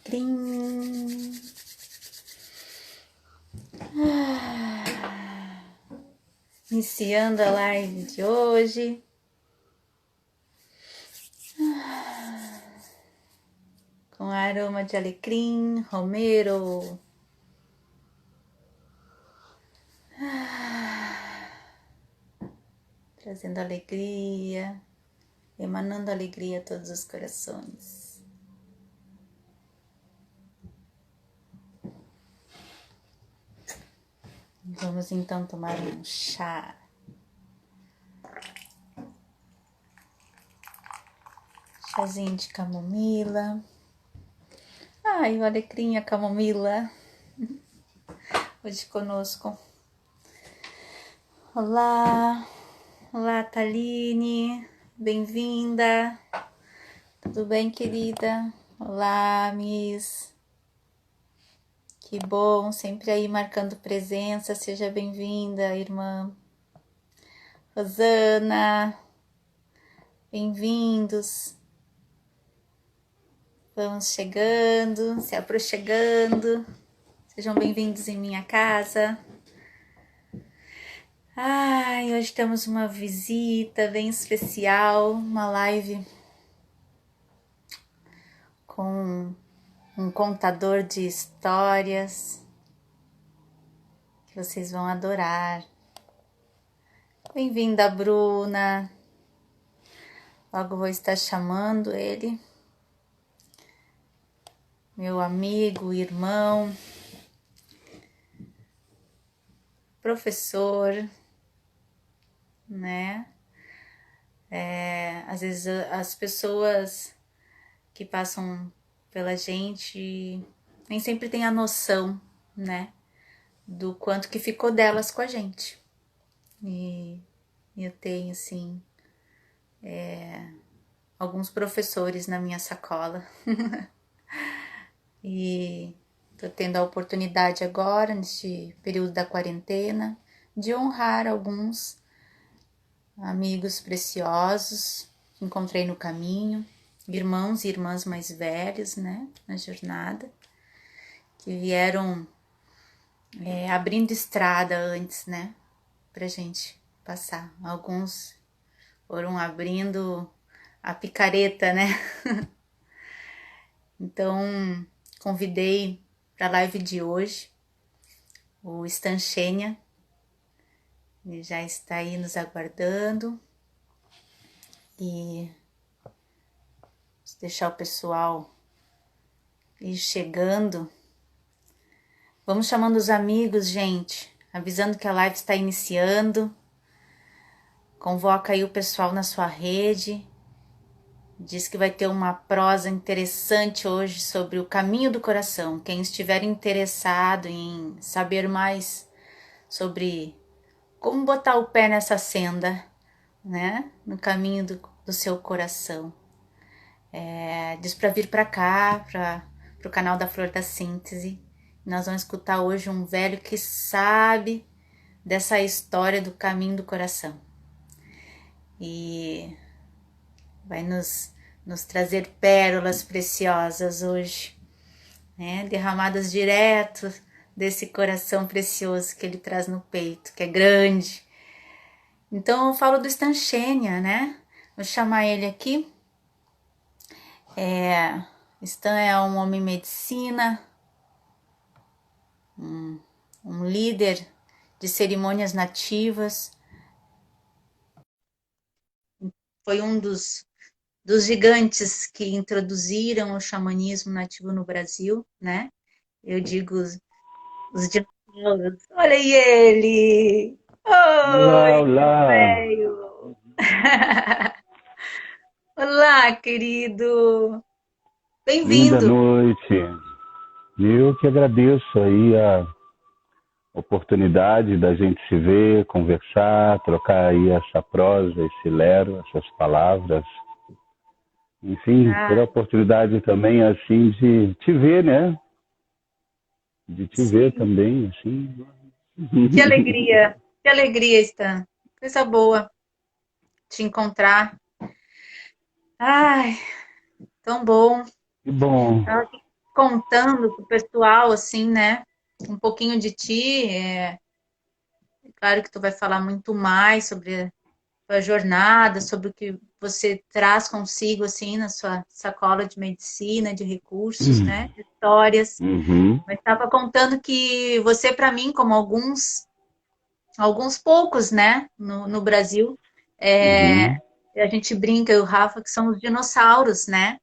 alecrim. Iniciando a live de hoje. Com aroma de alecrim, romero. Trazendo alegria, emanando alegria a todos os corações. Vamos então tomar um chá. Chazinho de camomila. Ai, o alecrim e a camomila. Hoje conosco. Olá, olá Thaline, bem-vinda. Tudo bem, querida? Olá, Miss. Que bom, sempre aí marcando presença. Seja bem-vinda, irmã. Rosana, bem-vindos. Vamos chegando, se aproximando. Sejam bem-vindos em minha casa. Ai, hoje temos uma visita bem especial, uma live com um contador de histórias que vocês vão adorar. Bem-vinda, Bruna. Logo vou estar chamando ele. Meu amigo, irmão, professor, né? Às vezes as pessoas que passam pela gente nem sempre têm a noção, né? Do quanto que ficou delas com a gente. E eu tenho, assim, alguns professores na minha sacola. E tô tendo a oportunidade agora, neste período da quarentena, de honrar alguns amigos preciosos que encontrei no caminho, irmãos e irmãs mais velhos, né, na jornada, que vieram abrindo estrada antes, né, pra gente passar. Alguns foram abrindo a picareta, né? Então, convidei para a live de hoje o Stan Xenia. Ele já está aí nos aguardando. E vou deixar o pessoal ir chegando. Vamos chamando os amigos, gente, avisando que a live está iniciando. Convoca aí o pessoal na sua rede. Diz que vai ter uma prosa interessante hoje sobre o caminho do coração. Quem estiver interessado em saber mais sobre como botar o pé nessa senda, né? No caminho do seu coração. Diz para vir para cá, para o canal da Flor da Síntese. Nós vamos escutar hoje um velho que sabe dessa história do caminho do coração. E vai nos trazer pérolas preciosas hoje, né? Derramadas direto desse coração precioso que ele traz no peito, que é grande. Então eu falo do Stan Xenia, né? Vou chamar ele aqui. Stan é um homem medicina, um líder de cerimônias nativas. Foi um dos gigantes que introduziram o xamanismo nativo no Brasil, né? Eu digo os dinossauros. Olha aí ele! Olá, Oi, meu olá, velho! Olá, querido! linda Bem-vindo! noite. Eu que agradeço aí a oportunidade da gente se ver, conversar, trocar aí essa prosa, esse lero, essas palavras. Enfim, ter Ah, a oportunidade também assim de te ver, né? De te ver sim, também, assim. que alegria, Stan. Coisa boa te encontrar. Ai, tão bom. Que bom. Tava aqui contando pro pessoal, assim, né? Um pouquinho de ti. Claro que tu vai falar muito mais sobre a tua jornada, sobre o que você traz consigo, assim, na sua sacola de medicina, de recursos, né? De histórias. Uhum. Mas estava contando que você, para mim, como alguns poucos, né, no Brasil, Uhum. a gente brinca, eu e o Rafa, que são os dinossauros, né?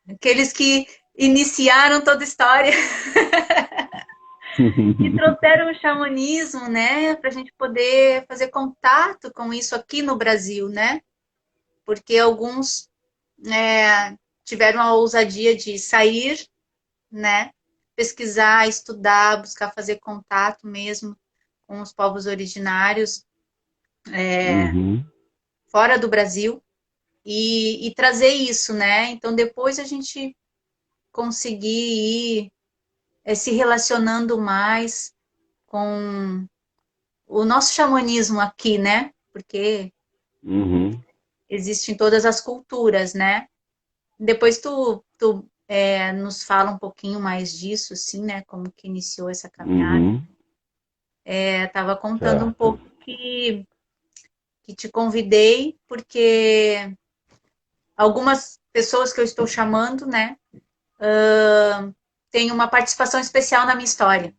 Aqueles que iniciaram toda a história e trouxeram o xamanismo, né, para a gente poder fazer contato com isso aqui no Brasil, né? Porque alguns tiveram a ousadia de sair, né, pesquisar, estudar, buscar fazer contato mesmo com os povos originários Uhum. fora do Brasil e trazer isso, né? Então depois a gente conseguir ir se relacionando mais com o nosso xamanismo aqui, né? Porque Uhum. existe em todas as culturas, né? Depois tu nos fala um pouquinho mais disso, assim, né? Como que iniciou essa caminhada. Uhum. Tava contando um Certo. pouco que te convidei, porque algumas pessoas que eu estou chamando, né? Têm uma participação especial na minha história,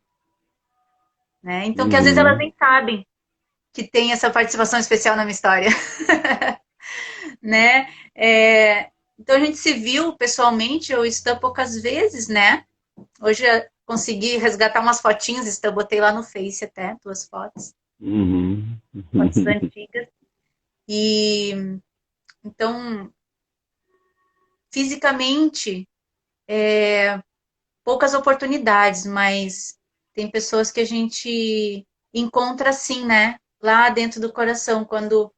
né? Então, que às vezes elas Uhum. nem sabem que tem essa participação especial na minha história, né? Então a gente se viu pessoalmente, eu estou poucas vezes, né? Hoje eu consegui resgatar umas fotinhas, estou botei lá no Face até, duas Uhum. fotos antigas. E então, fisicamente, poucas oportunidades, mas tem pessoas que a gente encontra assim, né? Lá dentro do coração, quando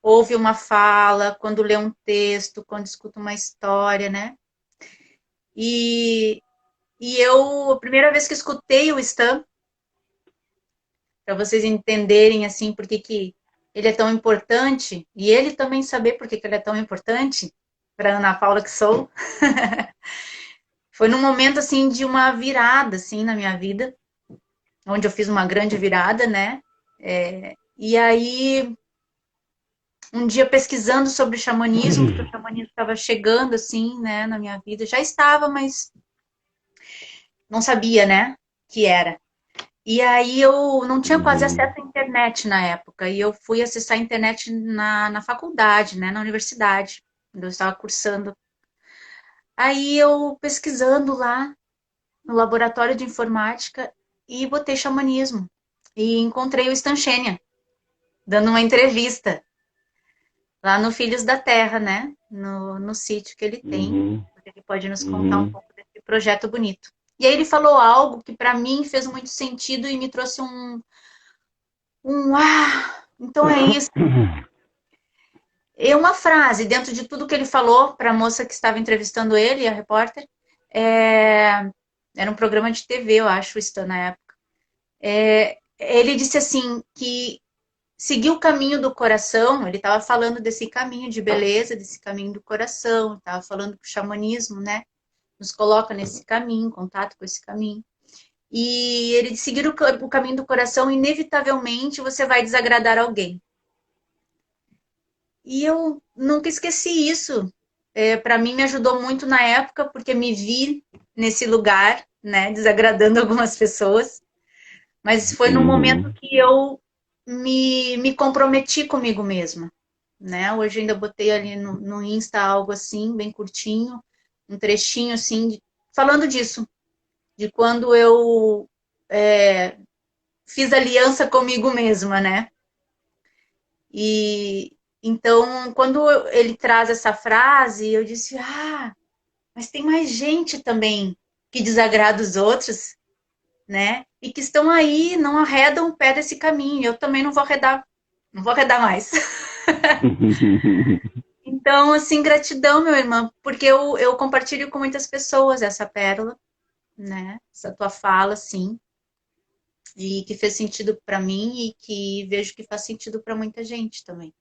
ouve uma fala, quando lê um texto, quando escuta uma história, né? E, a primeira vez que escutei o Stan, para vocês entenderem assim por que ele é tão importante, e ele também saber por que ele é tão importante, para Ana Paula que sou, foi num momento assim de uma virada assim na minha vida, onde eu fiz uma grande virada, né? E aí um dia pesquisando sobre xamanismo, porque o xamanismo estava chegando assim, né, na minha vida, já estava, mas não sabia, né, que era. E aí eu não tinha quase Uhum. acesso à internet na época, e eu fui acessar a internet na faculdade, né, na universidade, quando eu estava cursando. Aí eu pesquisando lá no laboratório de informática e botei xamanismo. E encontrei o Stan Shenian, dando uma entrevista lá no Filhos da Terra, né? No sítio que ele tem. Uhum. Ele pode nos contar um Uhum. pouco desse projeto bonito. E aí ele falou algo que para mim fez muito sentido e me trouxe então é isso. E uma frase dentro de tudo que ele falou para a moça que estava entrevistando ele, a repórter, é, era um programa de TV, eu acho, isso na época. Ele disse assim que seguir o caminho do coração, ele estava falando desse caminho de beleza, desse caminho do coração, estava falando que o xamanismo, né, nos coloca nesse caminho, em contato com esse caminho. E ele de seguir o caminho do coração, inevitavelmente você vai desagradar alguém. E eu nunca esqueci isso. Para mim me ajudou muito na época, porque me vi nesse lugar, né, desagradando algumas pessoas. Mas foi num momento Uhum. que eu me comprometi comigo mesma, né? Hoje ainda botei ali no Insta algo assim, bem curtinho, um trechinho assim, falando disso, de quando eu fiz aliança comigo mesma, né? E então, quando ele traz essa frase, eu disse: mas tem mais gente também que desagrada os outros, né? E que estão aí, não arredam o pé desse caminho. Eu também não vou arredar, não vou arredar mais. Então, assim, gratidão, meu irmão, porque eu compartilho com muitas pessoas essa pérola, né? Essa tua fala, assim, e que fez sentido para mim e que vejo que faz sentido para muita gente também.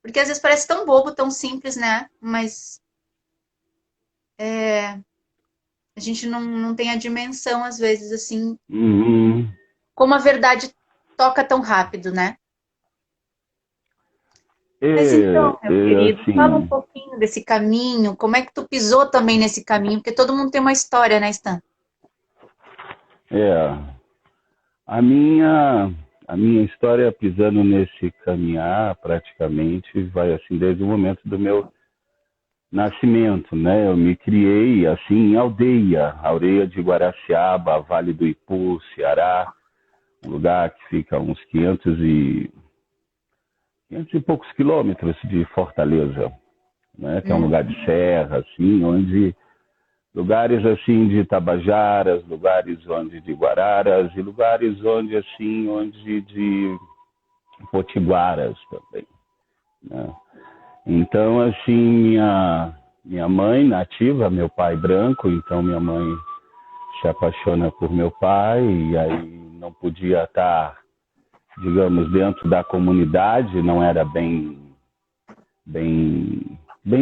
Porque às vezes parece tão bobo, tão simples, né? Mas A gente não tem a dimensão, às vezes, assim, Uhum. como a verdade toca tão rápido, né? Mas então, É, meu querido, fala um assim, pouquinho desse caminho, como é que tu pisou também nesse caminho, porque todo mundo tem uma história, né, Stan? é, a minha, a minha história pisando nesse caminhar praticamente vai assim desde o momento do meu nascimento, né? Eu me criei assim em aldeia de Guaraciaba, Vale do Ipu, Ceará, um lugar que fica a uns 500 e poucos quilômetros de Fortaleza, né? Que é um lugar de Uhum. serra, assim, onde lugares assim de Tabajaras, lugares onde de Guararas e lugares onde assim, onde de Potiguaras também, né? Então assim, minha mãe nativa, meu pai branco, então minha mãe se apaixona por meu pai e aí não podia estar, digamos, dentro da comunidade, não era bem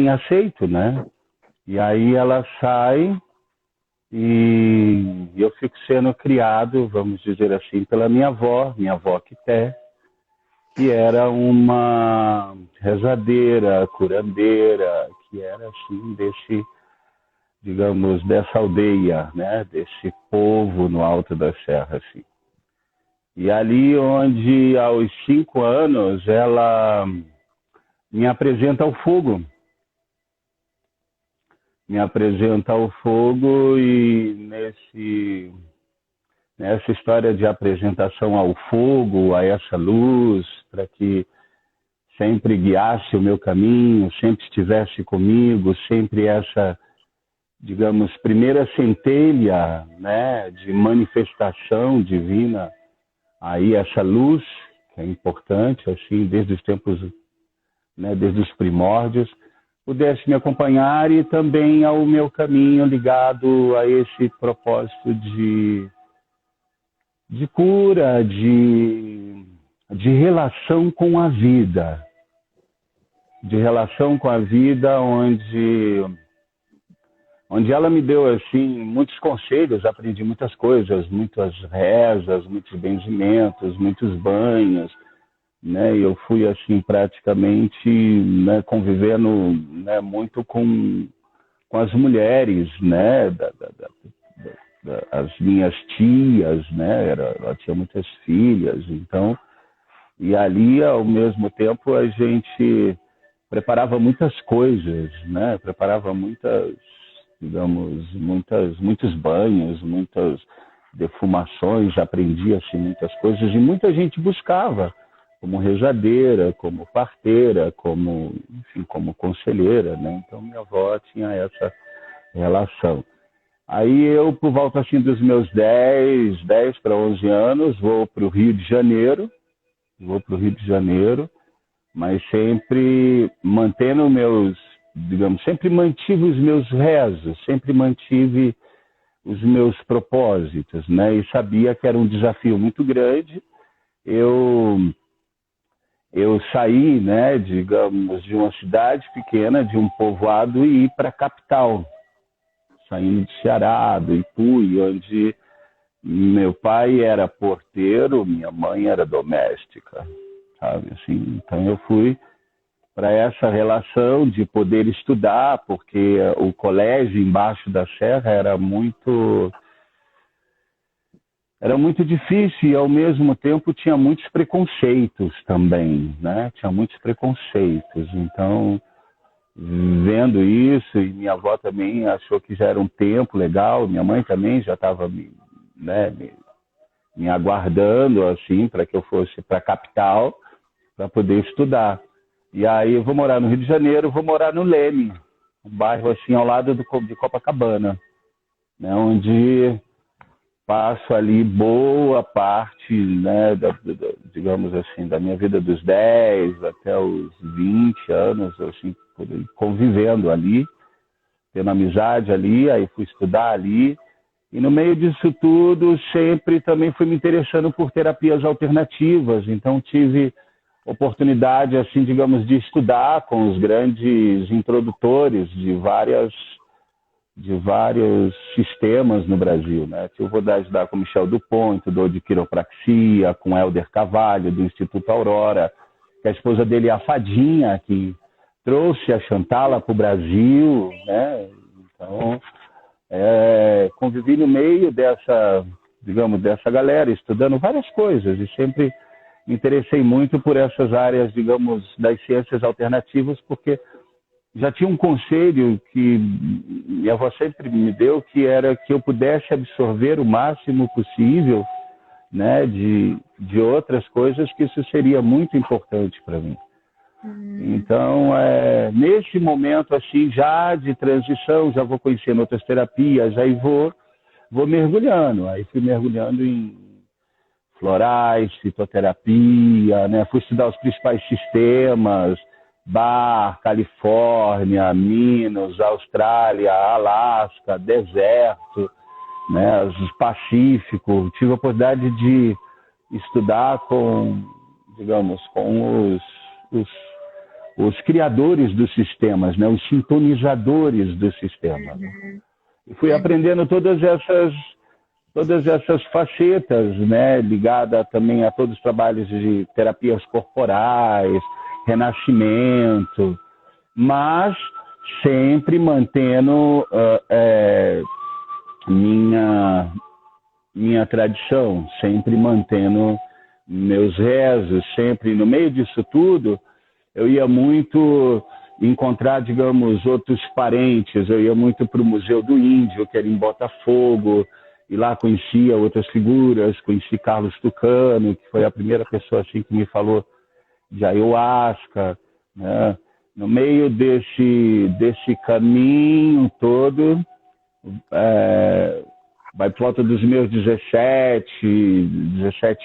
aceito, né? E aí ela sai e eu fico sendo criado, vamos dizer assim, pela minha avó Quité, que era uma rezadeira, curandeira, que era assim digamos, dessa aldeia, né, desse povo no alto da serra, assim. E ali onde aos 5 anos ela me apresenta ao fogo, e nessa história de apresentação ao fogo, a essa luz, para que sempre guiasse o meu caminho, sempre estivesse comigo, sempre essa, digamos, primeira centelha, né, de manifestação divina, aí essa luz, que é importante, assim, desde os tempos, né, desde os primórdios, pudesse me acompanhar e também ao meu caminho ligado a esse propósito de cura, de relação com a vida, onde ela me deu assim muitos conselhos, aprendi muitas coisas, muitas rezas, muitos benzimentos, muitos banhos, né? Eu fui assim praticamente, né, convivendo, né, muito com as mulheres, né, as minhas tias, né, ela tinha muitas filhas, então, e ali ao mesmo tempo a gente preparava muitas coisas, né, preparava muitas, digamos, muitos banhos, muitas defumações, aprendia assim muitas coisas e muita gente buscava como rezadeira, como parteira, como, enfim, como conselheira, né? Então minha avó tinha essa relação. Aí eu, por volta assim dos meus 10 para 11 anos, vou para o Rio de Janeiro, mas sempre mantendo meus, digamos, sempre mantive os meus rezos, sempre mantive os meus propósitos, né? E sabia que era um desafio muito grande. Eu eu saí, né, digamos, de uma cidade pequena, de um povoado e ir para a capital, saindo de Ceará, do Ipu, onde meu pai era porteiro, minha mãe era doméstica, sabe assim. Então eu fui para essa relação de poder estudar, porque o colégio embaixo da serra era muito difícil e ao mesmo tempo tinha muitos preconceitos também, né? Tinha muitos preconceitos. Então, vendo isso, e minha avó também achou que já era um tempo legal, minha mãe também já estava né, me aguardando assim para que eu fosse para a capital para poder estudar. E aí eu vou morar no Rio de Janeiro, vou morar no Leme, um bairro assim ao lado de Copacabana, né, onde passo ali boa parte, né, digamos assim, da minha vida dos 10 até os 20 anos, assim, convivendo ali, tendo amizade ali, aí fui estudar ali. E no meio disso tudo, sempre também fui me interessando por terapias alternativas. Então, tive oportunidade, assim, digamos, de estudar com os grandes introdutores de de vários sistemas no Brasil, né? Eu vou ajudar com Michel Dupont, dou de quiropraxia, com Helder Carvalho, do Instituto Aurora, que a esposa dele é a Fadinha, que trouxe a Chantala para o Brasil, né? Então, convivi no meio dessa, digamos, dessa galera, estudando várias coisas, e sempre me interessei muito por essas áreas, digamos, das ciências alternativas, porque já tinha um conselho que minha avó sempre me deu, que era que eu pudesse absorver o máximo possível, né, de outras coisas, que isso seria muito importante para mim. Então, nesse momento assim, já de transição, já vou conhecendo outras terapias, aí vou mergulhando. Aí fui mergulhando em florais, fitoterapia, né? Fui estudar os principais sistemas, Bar, Califórnia, Minas, Austrália, Alasca, deserto, né? Os Pacífico. Tive a oportunidade de estudar com, digamos, com os criadores dos sistemas, né? Os sintonizadores do sistema. E fui aprendendo todas essas facetas, né? Ligada também a todos os trabalhos de terapias corporais, renascimento, mas sempre mantendo minha tradição, sempre mantendo meus rezos, sempre no meio disso tudo. Eu ia muito encontrar, digamos, outros parentes. Eu ia muito para o Museu do Índio, que era em Botafogo, e lá conhecia outras figuras. Conheci Carlos Tucano, que foi a primeira pessoa assim que me falou de ayahuasca, né? No meio desse caminho todo, vai por volta dos meus 17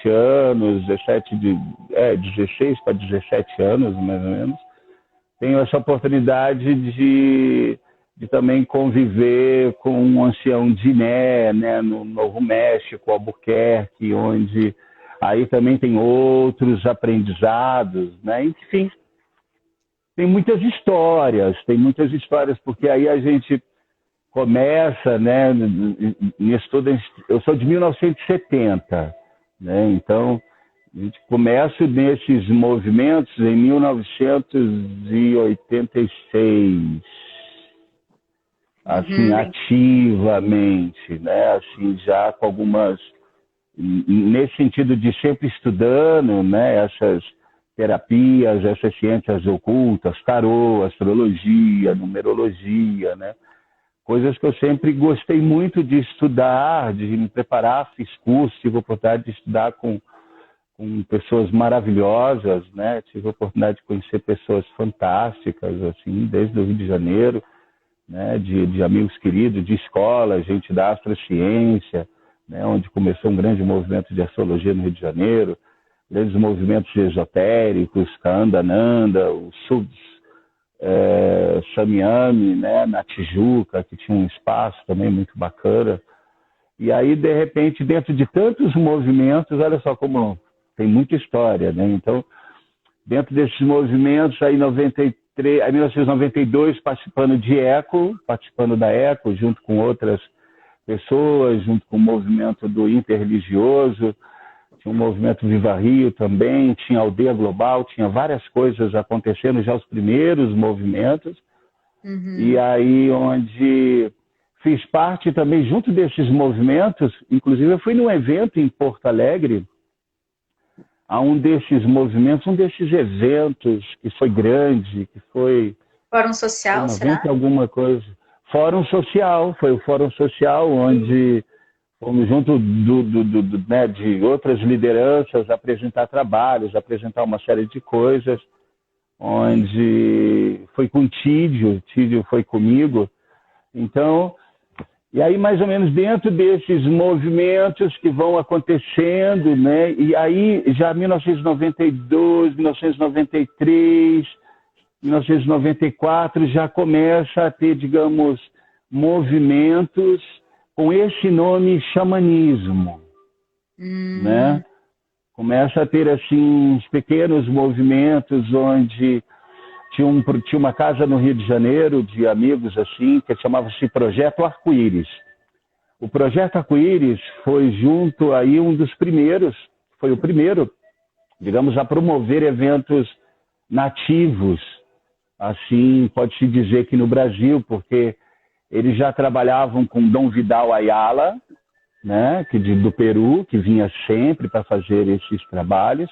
anos, 16 para 17 anos, mais ou menos, tenho essa oportunidade de também conviver com um ancião Diné, né, no Novo México, Albuquerque, onde aí também tem outros aprendizados, né? Enfim, tem muitas histórias, porque aí a gente começa, né, nisso todo. Eu sou de 1970, né? Então a gente começa nesses movimentos em 1986, assim, ativamente, né? Assim, já com algumas, nesse sentido de sempre estudando, né, essas terapias, essas ciências ocultas, tarô, astrologia, numerologia, né? Coisas que eu sempre gostei muito de estudar, de me preparar, fiz curso, tive a oportunidade de estudar com pessoas maravilhosas, né? Tive a oportunidade de conhecer pessoas fantásticas, assim, desde o Rio de Janeiro, né? De amigos queridos, de escola, gente da astrociência, né? Onde começou um grande movimento de astrologia no Rio de Janeiro, grandes movimentos esotéricos, Kandananda, o Samyami, né, na Tijuca, que tinha um espaço também muito bacana. E aí, de repente, dentro de tantos movimentos, olha só como tem muita história, né? Então, dentro desses movimentos, aí em 1992, participando da ECO, junto com outras pessoas, junto com o movimento do interreligioso, tinha um movimento Viva Rio também, tinha Aldeia Global, tinha várias coisas acontecendo, já os primeiros movimentos. E aí onde fiz parte também junto desses movimentos, inclusive eu fui num evento em Porto Alegre, a um desses movimentos, um desses eventos que foi grande, que foi... Fórum Social, 90 será? alguma coisa. Fórum Social, foi o Fórum Social, onde fomos junto né, de outras lideranças apresentar trabalhos, apresentar uma série de coisas, onde foi com o Tídio foi comigo. Então, e aí mais ou menos dentro desses movimentos que vão acontecendo, né, e aí já 1992, 1993, 1994 já começa a ter, digamos, movimentos com esse nome xamanismo, né? Começa a ter assim uns pequenos movimentos onde tinha uma casa no Rio de Janeiro de amigos assim, que chamava-se Projeto Arco-Íris. O Projeto Arco-Íris foi junto aí um dos primeiros, foi o primeiro, digamos, a promover eventos nativos, assim, pode-se dizer que no Brasil, porque eles já trabalhavam com Dom Vidal Ayala, né, do Peru, que vinha sempre para fazer esses trabalhos.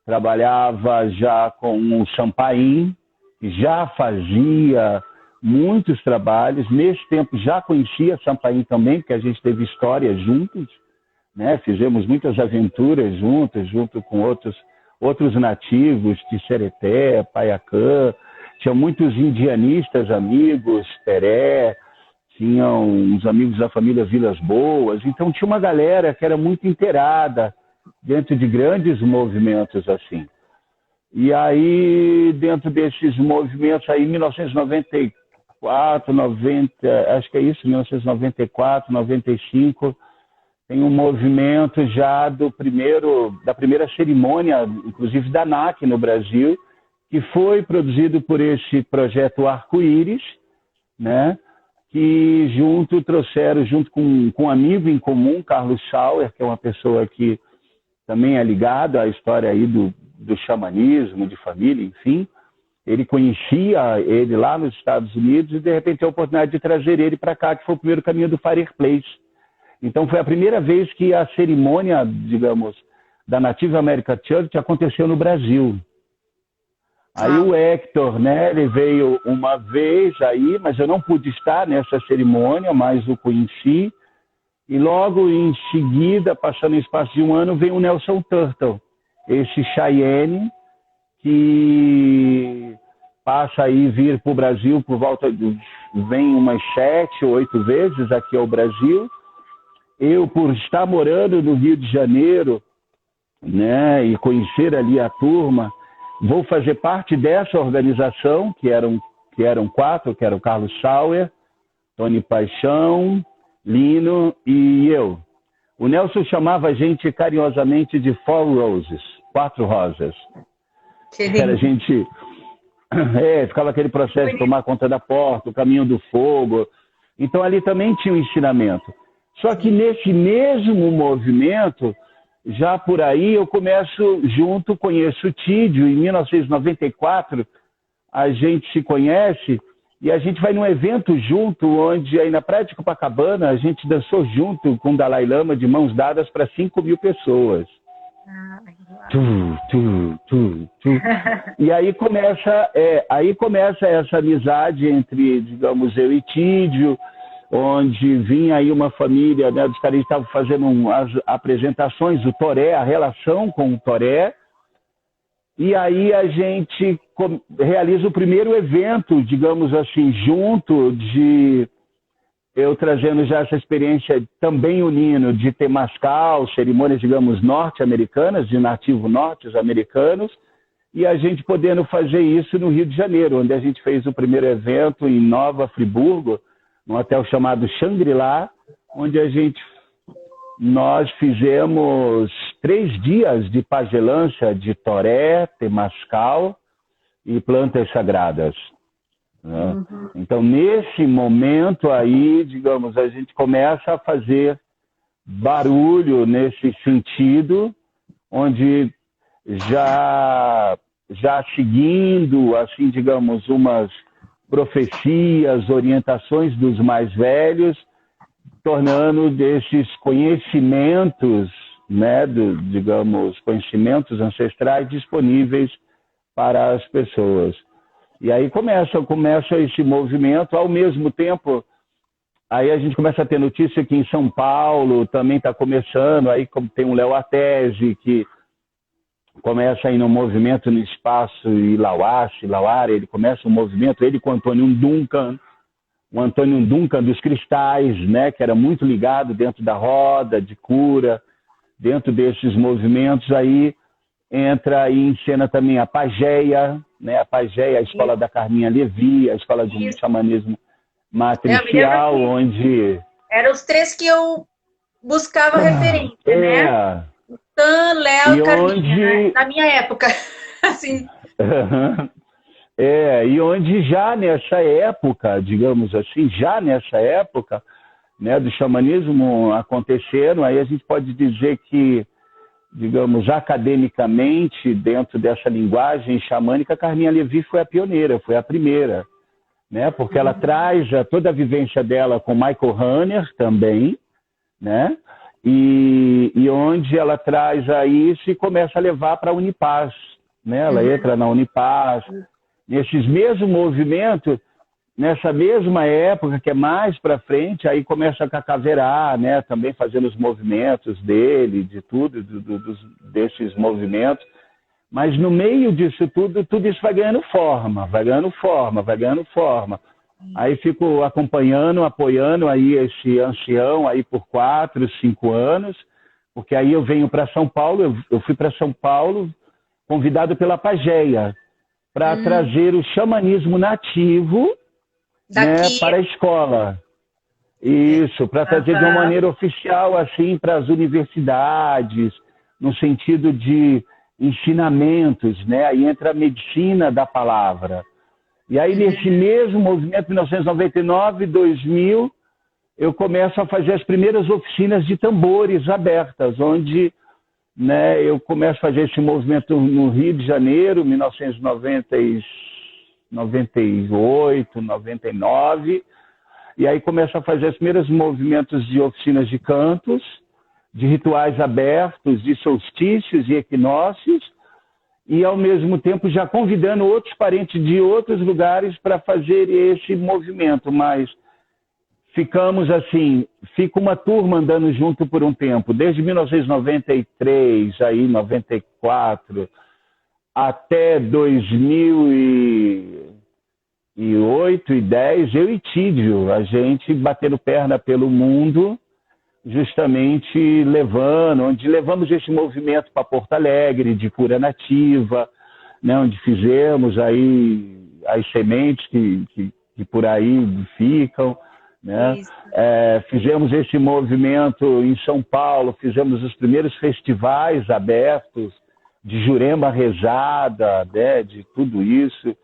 Trabalhava já com o Champain, que já fazia muitos trabalhos. Nesse tempo já conhecia Champain também, porque a gente teve história juntos, né? Fizemos muitas aventuras juntos, junto com outros nativos de Sereté, Paiacã. Tinha muitos indianistas amigos, Teré, tinham uns amigos da família Vilas Boas. Então tinha uma galera que era muito inteirada dentro de grandes movimentos assim. E aí, dentro desses movimentos, aí, em 1994, 90, acho que é isso, 1994, 95, tem um movimento já da primeira cerimônia, inclusive da ANAC no Brasil, que foi produzido por esse projeto Arco-Íris, né? Que trouxeram junto com um amigo em comum, Carlos Schauer, que é uma pessoa que também é ligado à história aí do xamanismo, de família, enfim. Ele conhecia ele lá nos Estados Unidos e, de repente, a oportunidade de trazer ele para cá, que foi o primeiro caminho do Fireplace. Então, foi a primeira vez que a cerimônia, digamos, da Native American Church aconteceu no Brasil. Aí o Hector, né, ele veio uma vez aí, mas eu não pude estar nessa cerimônia, mas o conheci. E logo em seguida, passando em espaço de um ano, veio o Nelson Turtle, esse Cheyenne, que passa aí vir para o Brasil por volta vem umas 7 ou 8 vezes aqui ao Brasil. Eu, por estar morando no Rio de Janeiro, né, e conhecer ali a turma, vou fazer parte dessa organização, que eram 4, que era o Carlos Schauer, Tony Paixão, Lino e eu. O Nelson chamava a gente carinhosamente de 4 rosas. Era a gente... ficava aquele processo de tomar conta da porta, o caminho do fogo. Então ali também tinha um ensinamento. Só que nesse mesmo movimento, já por aí eu conheço o Tídio. Em 1994, a gente se conhece e a gente vai num evento junto, onde aí na Praia de Copacabana a gente dançou junto com o Dalai Lama de mãos dadas para 5.000 pessoas. E aí começa essa amizade entre, digamos, eu e Tídio, onde vinha aí uma família, né, dos caras que estavam fazendo as apresentações, o Toré, a relação com o Toré. E aí a gente realiza o primeiro evento, digamos assim, junto de eu trazendo já essa experiência também unindo de Temascal, cerimônias, digamos, norte-americanas, de nativos norte-americanos, e a gente podendo fazer isso no Rio de Janeiro, onde a gente fez o primeiro evento em Nova Friburgo, num hotel chamado Shangri-La, onde nós fizemos 3 dias de pagelância de toré, temascal e plantas sagradas. Né? Uhum. Então, nesse momento aí, digamos, a gente começa a fazer barulho nesse sentido, onde já seguindo, assim, digamos, umas profecias, orientações dos mais velhos, tornando desses conhecimentos, né, digamos, conhecimentos ancestrais disponíveis para as pessoas. E aí começa esse movimento. Ao mesmo tempo, aí a gente começa a ter notícia que em São Paulo também está começando, aí como tem um Léo Atese, que começa aí no movimento no espaço Ilauara, ele começa um movimento, ele com o Antônio Duncan dos Cristais, né, que era muito ligado dentro da roda de cura, dentro desses movimentos. Aí entra aí em cena também a Pageia, né, a escola da Carminha Levi, a escola de xamanismo matricial, onde... Eram os 3 que eu buscava referência, né? Tan, Léo e Carminha, né? Na minha época, assim... E onde já nessa época, digamos assim, né, do xamanismo aconteceram, aí a gente pode dizer que, digamos, academicamente, dentro dessa linguagem xamânica, Carminha Levi foi a pioneira, foi a primeira, né, porque ela traz toda a vivência dela com Michael Hanner também, né, e onde ela traz isso e começa a levar para a Unipaz, né, ela entra na Unipaz, nesses mesmos movimentos, nessa mesma época, que é mais para frente, aí começa a Cacaverá, né, também fazendo os movimentos dele, de tudo, desses movimentos. Mas no meio disso tudo isso vai ganhando forma. Aí fico acompanhando, apoiando aí esse ancião aí por 4, 5 anos, porque aí eu venho para São Paulo, eu fui para São Paulo convidado pela Pagéia, para trazer o xamanismo nativo, né, para a escola. Isso, para trazer de uma maneira oficial, assim, para as universidades, no sentido de ensinamentos, né? Aí entra a medicina da palavra. E aí, nesse mesmo movimento, 1999, 2000, eu começo a fazer as primeiras oficinas de tambores abertas, onde, né, eu começo a fazer esse movimento no Rio de Janeiro, 1998, 99, e aí começo a fazer os primeiros movimentos de oficinas de cantos, de rituais abertos, de solstícios e equinócios, e ao mesmo tempo já convidando outros parentes de outros lugares para fazer esse movimento, mas ficamos assim, fica uma turma andando junto por um tempo, desde 1993, aí 94, até 2008 e 10, eu e Tídio, a gente batendo perna pelo mundo, justamente onde levamos esse movimento para Porto Alegre, de cura nativa, né, onde fizemos aí as sementes que por aí ficam, né? Fizemos esse movimento em São Paulo, fizemos os primeiros festivais abertos de Jurema Rezada, né, de tudo isso.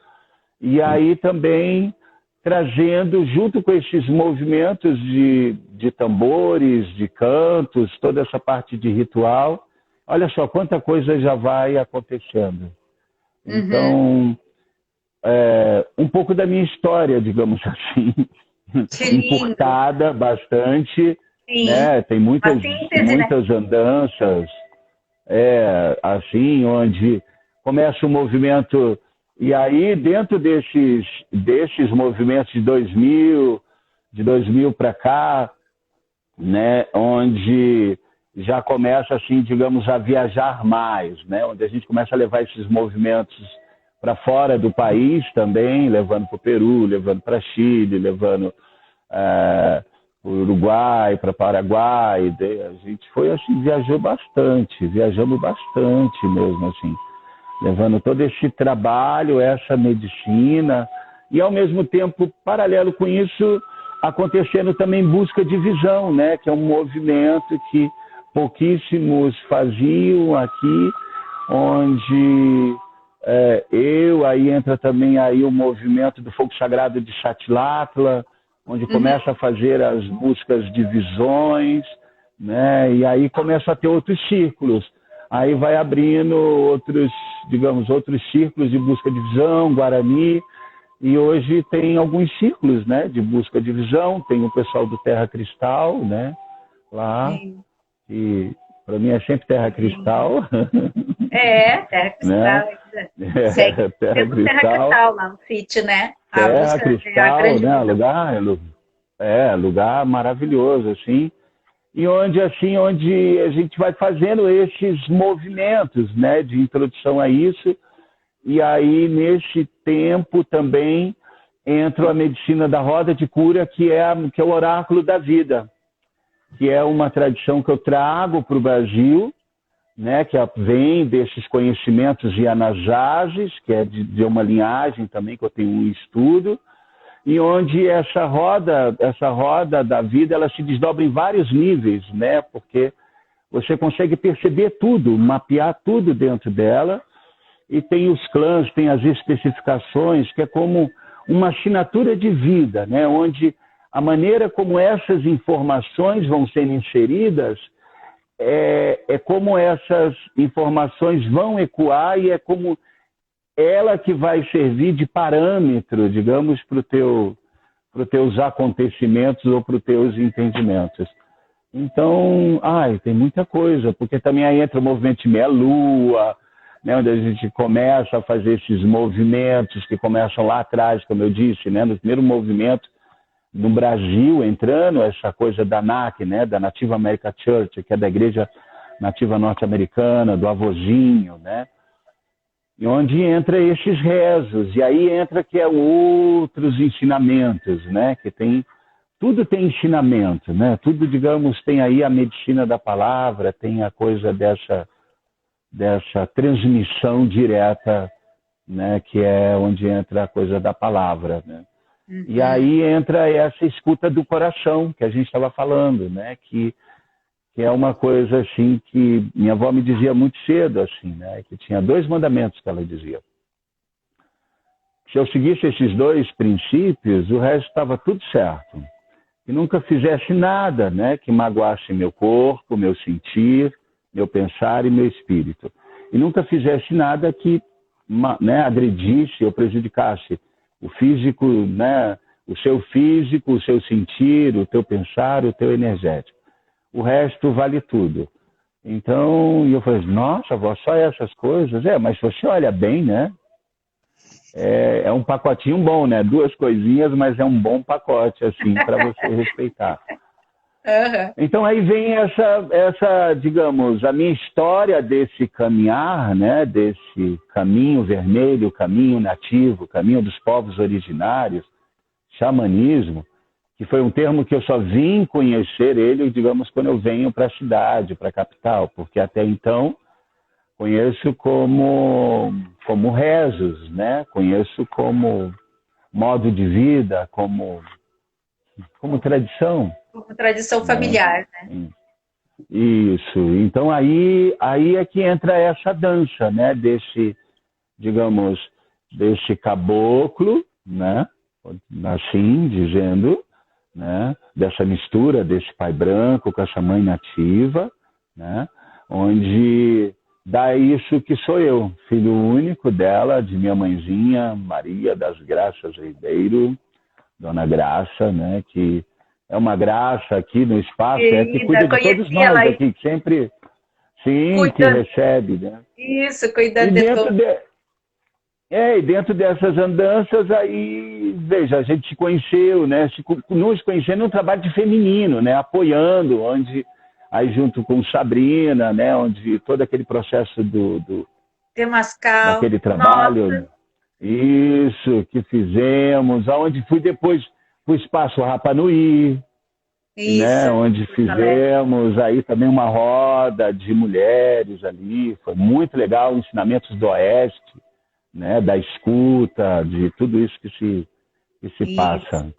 E aí também trazendo, junto com esses movimentos de tambores, de cantos, toda essa parte de ritual, olha só quanta coisa já vai acontecendo. Então, um pouco da minha história, digamos assim, encurtada bastante, né? Tem muitas andanças, assim, onde começa o movimento, e aí dentro desses movimentos de 2000 para cá, né, onde já começa, assim, digamos, a viajar mais, né, onde a gente começa a levar esses movimentos para fora do país também, levando para o Peru, levando para Chile, levando para o Uruguai, para Paraguai. A gente foi, assim, viajamos bastante mesmo, assim, levando todo esse trabalho, essa medicina, e ao mesmo tempo, paralelo com isso, acontecendo também busca de visão, né, que é um movimento que pouquíssimos faziam aqui, onde aí entra também aí o movimento do fogo sagrado de Xatlatla, onde começa a fazer as buscas de visões, né, e aí começa a ter outros círculos. Aí vai abrindo outros círculos de busca de visão, Guarani, e hoje tem alguns círculos, né, de busca de visão. Tem o pessoal do Terra Cristal, né, lá, e para mim é sempre Terra Cristal. Terra Cristal. Né? Terra Cristal lá no FIT, né? Terra Cristal, né, lugar maravilhoso, assim. E onde a gente vai fazendo esses movimentos, né, de introdução a isso. E aí, nesse tempo, também entra a medicina da roda de cura, que é o oráculo da vida, que é uma tradição que eu trago para o Brasil, né, que vem desses conhecimentos de Anasasis, que é de uma linhagem também que eu tenho um estudo, e onde essa roda da vida, ela se desdobra em vários níveis, né? Porque você consegue perceber tudo, mapear tudo dentro dela, e tem os clãs, tem as especificações, que é como uma assinatura de vida, né? Onde a maneira como essas informações vão sendo inseridas é como essas informações vão ecoar e é como ela que vai servir de parâmetro, digamos, para os teus acontecimentos ou para os teus entendimentos. Então, tem muita coisa, porque também aí entra o movimento de meia-lua, né, onde a gente começa a fazer esses movimentos que começam lá atrás, como eu disse, né, no primeiro movimento no Brasil, entrando essa coisa da NAC, né, da Native American Church, que é da Igreja Nativa Norte-Americana, do avôzinho, né, e onde entra esses rezos, e aí entra que é outros ensinamentos, né, que tudo tem ensinamento, né, tudo, digamos, tem aí a medicina da palavra, tem a coisa dessa transmissão direta, né, que é onde entra a coisa da palavra, né. Uhum. E aí entra essa escuta do coração, que a gente estava falando, né, que é uma coisa assim que minha avó me dizia muito cedo, assim, né, que tinha 2 mandamentos que ela dizia. Se eu seguisse esses 2 princípios, o resto estava tudo certo. Que nunca fizesse nada, né, que magoasse meu corpo, meu sentir, meu pensar e meu espírito. E nunca fizesse nada que, né, agredisse ou prejudicasse o físico, né, o seu físico, o seu sentir, o teu pensar, o teu energético. O resto vale tudo. Então, eu falei, nossa, avó, só essas coisas? Mas se você olha bem, né, é um pacotinho bom, né? 2 coisinhas, mas é um bom pacote, assim, para você respeitar. Uhum. Então aí vem essa, digamos, a minha história desse caminhar, né, desse caminho vermelho, caminho nativo, caminho dos povos originários, xamanismo, que foi um termo que eu só vim conhecer ele, digamos, quando eu venho para a cidade, para a capital, porque até então conheço como rezos, né, conheço como modo de vida, como tradição. Uma tradição familiar, né? Isso. Então aí é que entra essa dança, né? Desse caboclo, né? Assim dizendo, né? Dessa mistura desse pai branco com essa mãe nativa, né? Onde dá isso que sou eu, filho único dela, de minha mãezinha, Maria das Graças Ribeiro, Dona Graça, né? Que é uma graça aqui no espaço, que cuida de todos nós aqui, que sempre, sim, que recebe, né? Isso, cuidando de todos. E dentro dessas andanças, aí, veja, a gente se conheceu, né? Nos conhecendo num trabalho de feminino, né? Apoiando, aí junto com Sabrina, né? Onde todo aquele processo Temascal. daquele trabalho, nossa. Isso, que fizemos, aonde fui depois o Espaço Rapa Nui, né, onde fizemos aí também uma roda de mulheres ali, foi muito legal, ensinamentos do Oeste, né, da escuta, de tudo isso que se passa.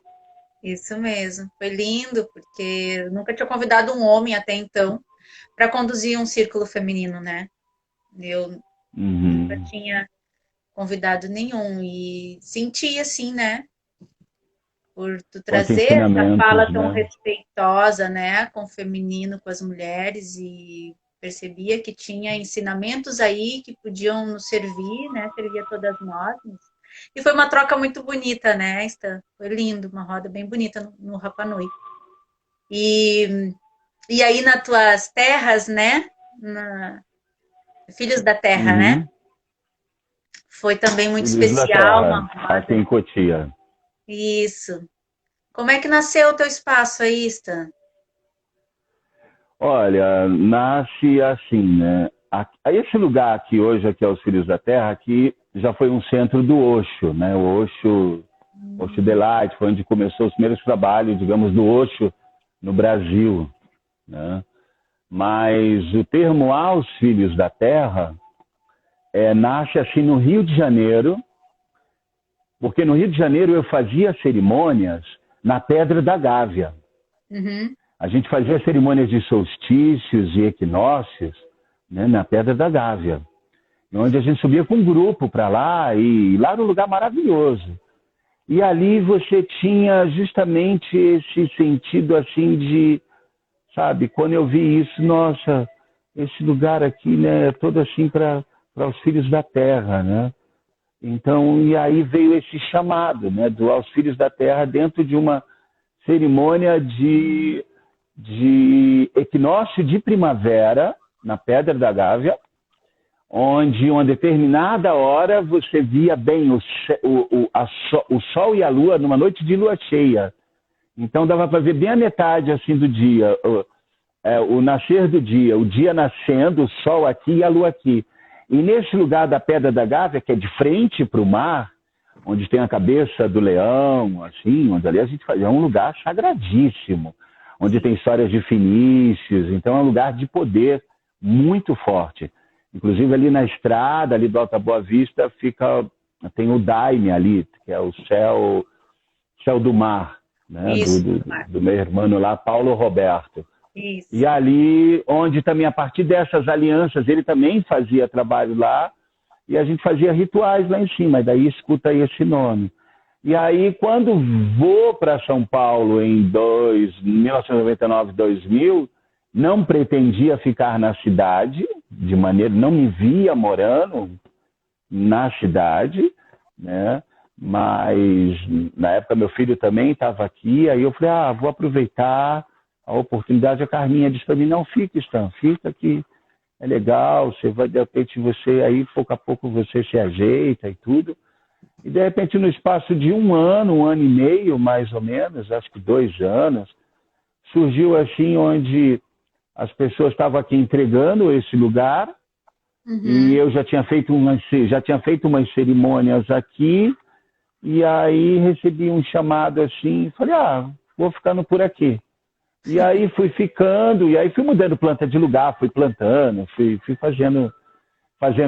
Isso mesmo, foi lindo, porque eu nunca tinha convidado um homem até então para conduzir um círculo feminino, né? Eu nunca tinha convidado nenhum e senti assim, né? Por tu trazer essa fala tão respeitosa, né, com o feminino, com as mulheres, e percebia que tinha ensinamentos aí que podiam nos servir, né, servir a todas nós. E foi uma troca muito bonita, né, Stan? Foi lindo, uma roda bem bonita no Rapa Nui. E aí nas tuas terras, né, Filhos da Terra, né? Foi também muito especial. Aqui em Cotia. Isso. Como é que nasceu o teu espaço aí, Stan? Olha, nasce assim, né? Esse lugar aqui hoje, aqui é os Filhos da Terra, aqui já foi um centro do Osho, né? O Osho Delight, foi onde começou os primeiros trabalhos, digamos, do Osho no Brasil, né? Mas o termo aos Filhos da Terra nasce assim no Rio de Janeiro, porque no Rio de Janeiro eu fazia cerimônias na Pedra da Gávea. A gente fazia cerimônias de solstícios e equinócios, né, na Pedra da Gávea. onde a gente subia com um grupo para lá, e lá era um lugar maravilhoso. E ali você tinha justamente esse sentido assim de, sabe, quando eu vi isso, nossa, esse lugar aqui, né, é todo assim para os filhos da terra, né? Então, e aí veio esse chamado, né, do aos filhos da terra dentro de uma cerimônia de equinócio de primavera na Pedra da Gávea, onde uma determinada hora você via bem o sol e a lua numa noite de lua cheia. Então dava para ver bem a metade assim do dia, o nascer do dia, o dia nascendo, o sol aqui e a lua aqui. E nesse lugar da Pedra da Gávea, que é de frente para o mar, onde tem a cabeça do leão, assim, onde ali a gente faz, é um lugar sagradíssimo, onde tem histórias de fenícios, então é um lugar de poder muito forte. Inclusive ali na estrada, ali do Alta Boa Vista, tem o Daime ali, que é o céu do mar, né? Do meu irmão lá, Paulo Roberto. Isso. E ali, onde também, a partir dessas alianças, ele também fazia trabalho lá, e a gente fazia rituais lá em cima, e daí escuta aí esse nome. E aí, quando vou para São Paulo em 1999, 2000, não pretendia ficar na cidade, de maneira, não me via morando na cidade, né? Mas na época meu filho também estava aqui, aí eu falei, vou aproveitar a oportunidade. A Carminha disse para mim, não, fica, Stan, fica aqui, é legal, você vai, de repente, você aí, pouco a pouco você se ajeita e tudo. E de repente, no espaço de um ano e meio, mais ou menos, acho que 2 anos, surgiu assim, onde as pessoas estavam aqui entregando esse lugar, e eu já tinha feito umas cerimônias aqui, e aí recebi um chamado assim, falei, vou ficando por aqui. E aí fui ficando, e aí fui mudando planta de lugar, fui plantando, fui fazendo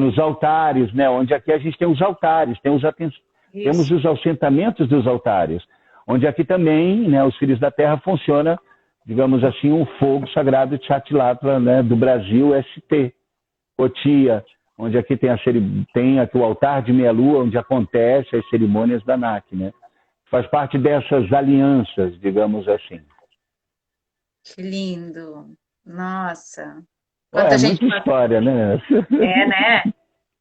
os altares, né? Onde aqui a gente tem os altares, temos os assentamentos dos altares, onde aqui também, né, os Filhos da Terra funciona, digamos assim, um fogo sagrado Tchatilapla, né, do Brasil, ST, Cotia, onde aqui tem aqui o altar de meia-lua, onde acontece as cerimônias da NAC, né? Faz parte dessas alianças, digamos assim. Que lindo! Nossa! Quanta gente muita história, né? Né?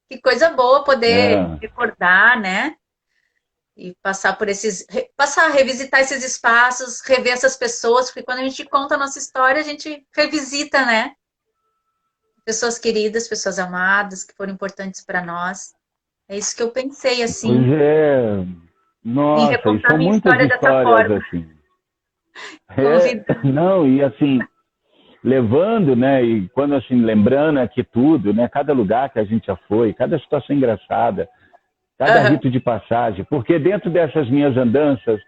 Que coisa boa poder recordar, né? E revisitar esses espaços, rever essas pessoas, porque quando a gente conta a nossa história, a gente revisita, né? Pessoas queridas, pessoas amadas, que foram importantes para nós. É isso que eu pensei, assim. Pois é. Nossa, em recontar são minha muitas história dessa forma. assim. Não, e assim, levando, né, e quando assim, lembrando aqui tudo, né, cada lugar que a gente já foi, cada situação engraçada, cada rito de passagem, porque dentro dessas minhas andanças,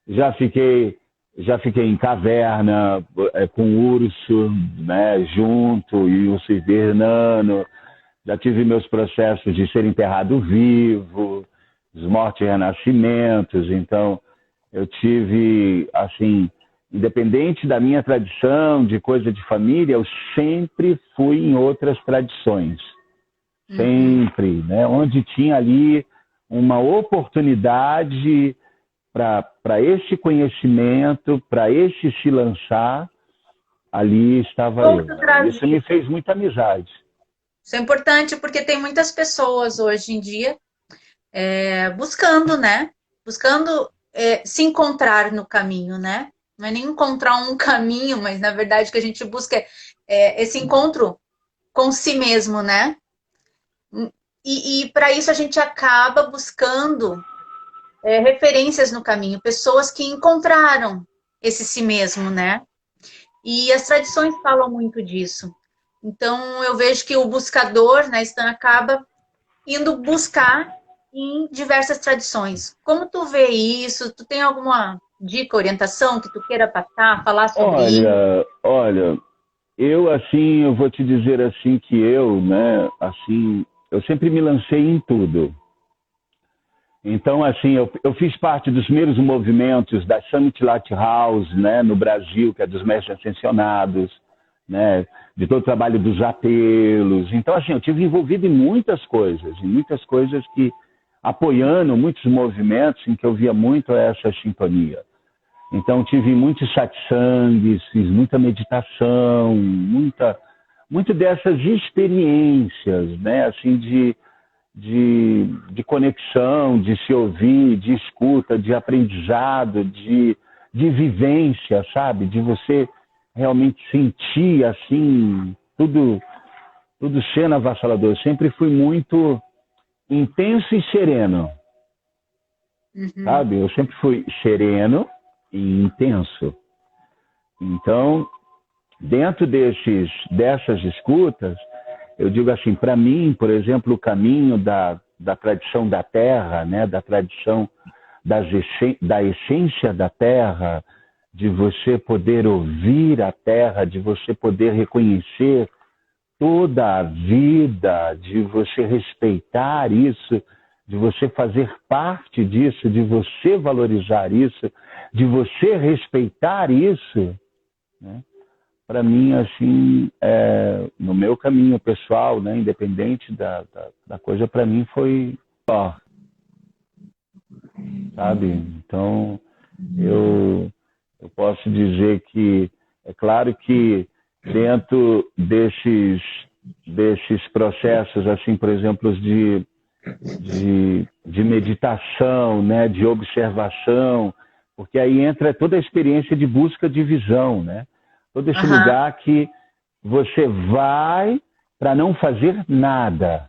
já fiquei em caverna, com urso, né, junto, e urso hibernando, já tive meus processos de ser enterrado vivo, os mortes e renascimentos, então eu tive, assim, independente da minha tradição, de coisa de família, eu sempre fui em outras tradições. Sempre, né? Onde tinha ali uma oportunidade para esse conhecimento, para esse se lançar, ali estava eu. Né? Isso me fez muita amizade. Isso é importante porque tem muitas pessoas hoje em dia buscando, né? Buscando se encontrar no caminho, né? Não é nem encontrar um caminho, mas na verdade o que a gente busca é esse encontro com si mesmo, né? E para isso a gente acaba buscando referências no caminho, pessoas que encontraram esse si mesmo, né? E as tradições falam muito disso. Então eu vejo que o buscador, né, Stan, acaba indo buscar em diversas tradições. Como tu vê isso? Tu tem alguma dica, orientação que tu queira passar, falar sobre isso? Olha, eu vou te dizer assim que né, assim, eu sempre me lancei em tudo. Então, assim, eu fiz parte dos primeiros movimentos da Summit Lighthouse, né, no Brasil, que é dos mestres ascensionados. né? De todo o trabalho dos apelos. Então, assim, eu tive envolvido em muitas coisas que, apoiando muitos movimentos em que eu via muito essa sintonia. Então, tive muitos satsangs, fiz muita meditação, muito dessas experiências, né? Assim, de conexão, de se ouvir, de escuta, de aprendizado, de vivência, sabe? De você realmente sentir, assim, tudo sendo avassalador. Eu sempre fui muito intenso e sereno, sabe? Eu sempre fui sereno e intenso. Então, dentro dessas escutas, eu digo assim, para mim, por exemplo, o caminho da tradição da terra, né? Da tradição da essência da terra, de você poder ouvir a terra, de você poder reconhecer toda a vida, de você respeitar isso, de você fazer parte disso, de você valorizar isso, de você respeitar isso, né? Para mim, assim, no meu caminho pessoal, né, independente da coisa, para mim foi ó, sabe? Então, eu posso dizer que, é claro que dentro desses processos, assim, por exemplo, de meditação, né, de observação, porque aí entra toda a experiência de busca de visão, né? Todo esse lugar que você vai para não fazer nada.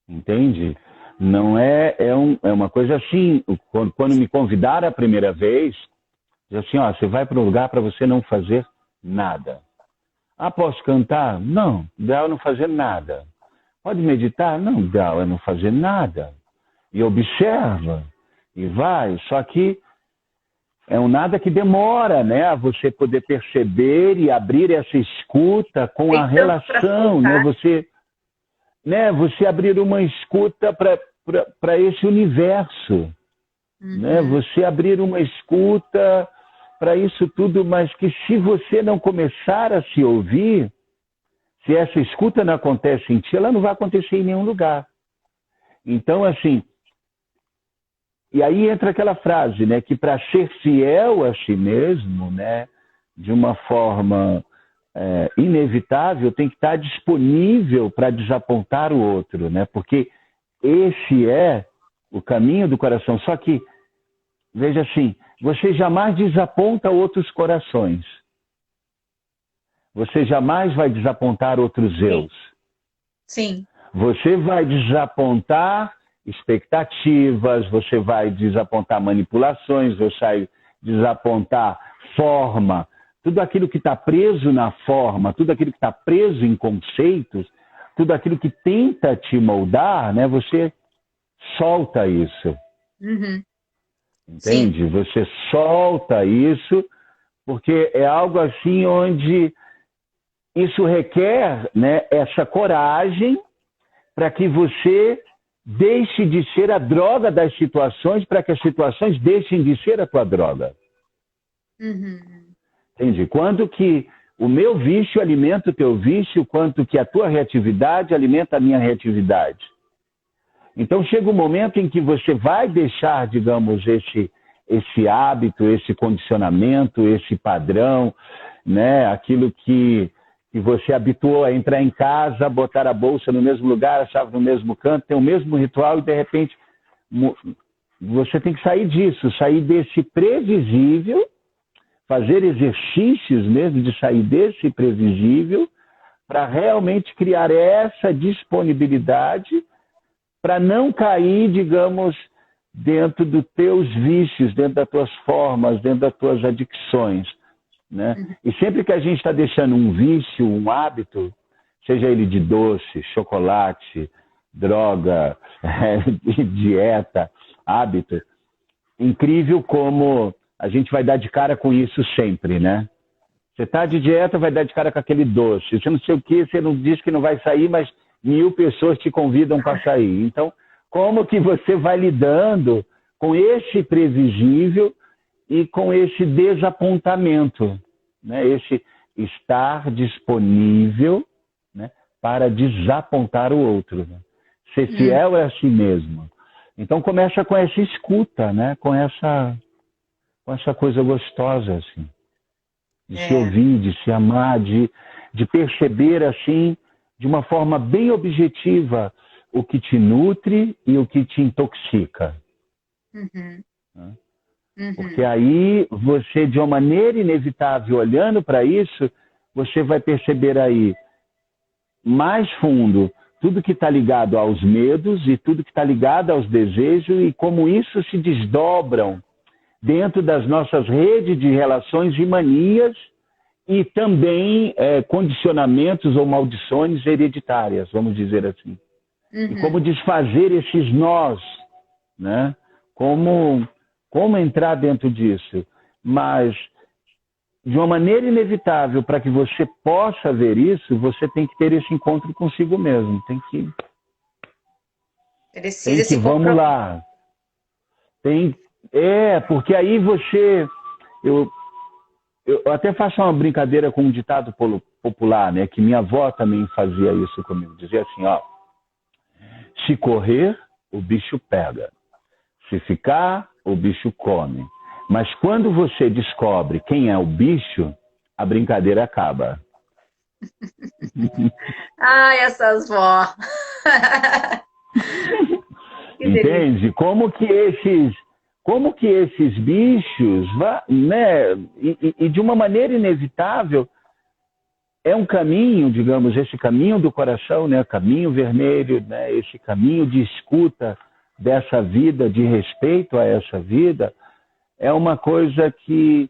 Entende? Não é uma coisa assim. Quando me convidaram a primeira vez, diz assim, ó, você vai para um lugar para você não fazer nada. Ah, posso cantar? Não, ideal é não fazer nada. Pode meditar? Não, ideal é não fazer nada. E observa, e vai. Só que é um nada que demora, né? A você poder perceber e abrir essa escuta com a relação, né? Você abrir uma escuta para esse universo, né? Você abrir uma escuta para isso tudo, mas que se você não começar a se ouvir, se essa escuta não acontece em ti, ela não vai acontecer em nenhum lugar. Então, assim, e aí entra aquela frase, né, que para ser fiel a si mesmo, né, de uma forma inevitável, tem que estar disponível para desapontar o outro, né, porque esse é o caminho do coração. Só que, veja assim, você jamais desaponta outros corações. Você jamais vai desapontar outros eus. Sim. Você vai desapontar expectativas, você vai desapontar manipulações, você vai desapontar forma, tudo aquilo que está preso na forma, tudo aquilo que está preso em conceitos, tudo aquilo que tenta te moldar, né? Você solta isso. Entende? Sim. Você solta isso, porque é algo assim onde isso requer, né, essa coragem para que você deixe de ser a droga das situações, para que as situações deixem de ser a tua droga. Entende? Quando que o meu vício alimenta o teu vício, quanto que a tua reatividade alimenta a minha reatividade. Então chega um momento em que você vai deixar, digamos, esse hábito, esse condicionamento, esse padrão, né? Aquilo que você habituou a entrar em casa, botar a bolsa no mesmo lugar, a chave no mesmo canto, tem o mesmo ritual e, de repente, você tem que sair disso, sair desse previsível, fazer exercícios mesmo de sair desse previsível para realmente criar essa disponibilidade para não cair, digamos, dentro dos teus vícios, dentro das tuas formas, dentro das tuas adicções. Né? E sempre que a gente está deixando um vício, um hábito, seja ele de doce, chocolate, droga, dieta, hábito, incrível como a gente vai dar de cara com isso sempre, né? Você está de dieta, vai dar de cara com aquele doce. Você não sei o que, você não diz que não vai sair, mas 1000 pessoas te convidam para sair. Então, como que você vai lidando com esse previsível e com esse desapontamento, né? estar disponível, né, para desapontar o outro. Né? Ser fiel a si mesmo. Então começa com essa escuta, né? Com essa coisa gostosa, assim. De se ouvir, de se amar, de perceber, assim, de uma forma bem objetiva, o que te nutre e o que te intoxica. Porque aí você, de uma maneira inevitável, olhando para isso, você vai perceber aí, mais fundo, tudo que está ligado aos medos e tudo que está ligado aos desejos e como isso se desdobram dentro das nossas redes de relações e manias e também condicionamentos ou maldições hereditárias, vamos dizer assim. E como desfazer esses nós, né? Como entrar dentro disso. Mas, de uma maneira inevitável, para que você possa ver isso, você tem que ter esse encontro consigo mesmo. Tem que vamos lá. Porque aí você... Eu até faço uma brincadeira com um ditado popular, né? Que minha avó também fazia isso comigo. Dizia assim, ó... Se correr, o bicho pega. Se ficar, o bicho come. Mas quando você descobre quem é o bicho, a brincadeira acaba. Ai, essas vó. Entende? Como que esses bichos, né? E de uma maneira inevitável, é um caminho, digamos, esse caminho do coração, né? Caminho vermelho, né? Esse caminho de escuta dessa vida, de respeito a essa vida, é uma coisa que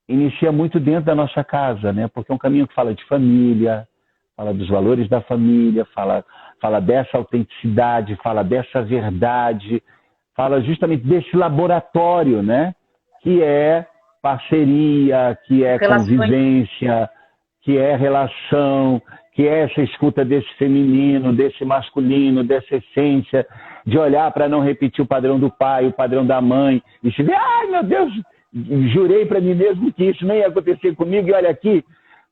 inicia muito dentro da nossa casa, né? Porque é um caminho que fala de família, fala dos valores da família, fala dessa autenticidade, fala dessa verdade, fala justamente desse laboratório, né? Que é parceria, que é convivência, que é relação, que é essa escuta desse feminino, desse masculino, dessa essência, de olhar para não repetir o padrão do pai, o padrão da mãe, e se ver, ai meu Deus, jurei para mim mesmo que isso nem ia acontecer comigo, e olha aqui,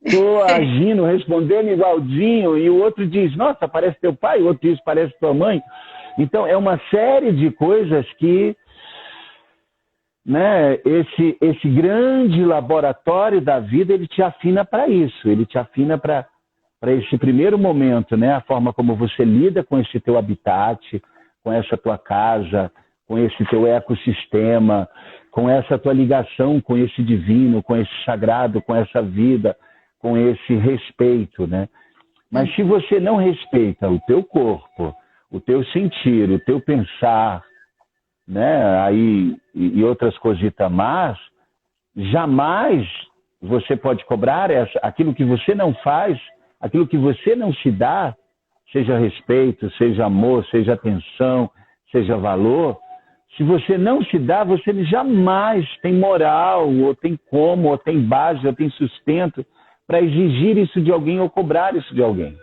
estou agindo, respondendo igualzinho, e o outro diz, nossa, parece teu pai, o outro diz, parece tua mãe. Então, é uma série de coisas que, né, esse grande laboratório da vida, ele te afina para isso, ele te afina para esse primeiro momento, né, a forma como você lida com esse teu habitat, com essa tua casa, com esse teu ecossistema, com essa tua ligação com esse divino, com esse sagrado, com essa vida, com esse respeito, né? Mas se você não respeita o teu corpo, o teu sentir, o teu pensar, né, aí, e outras cositas más, jamais você pode cobrar aquilo que você não faz, aquilo que você não se dá, seja respeito, seja amor, seja atenção, seja valor. Se você não se dá, você jamais tem moral, ou tem como, ou tem base, ou tem sustento para exigir isso de alguém ou cobrar isso de alguém.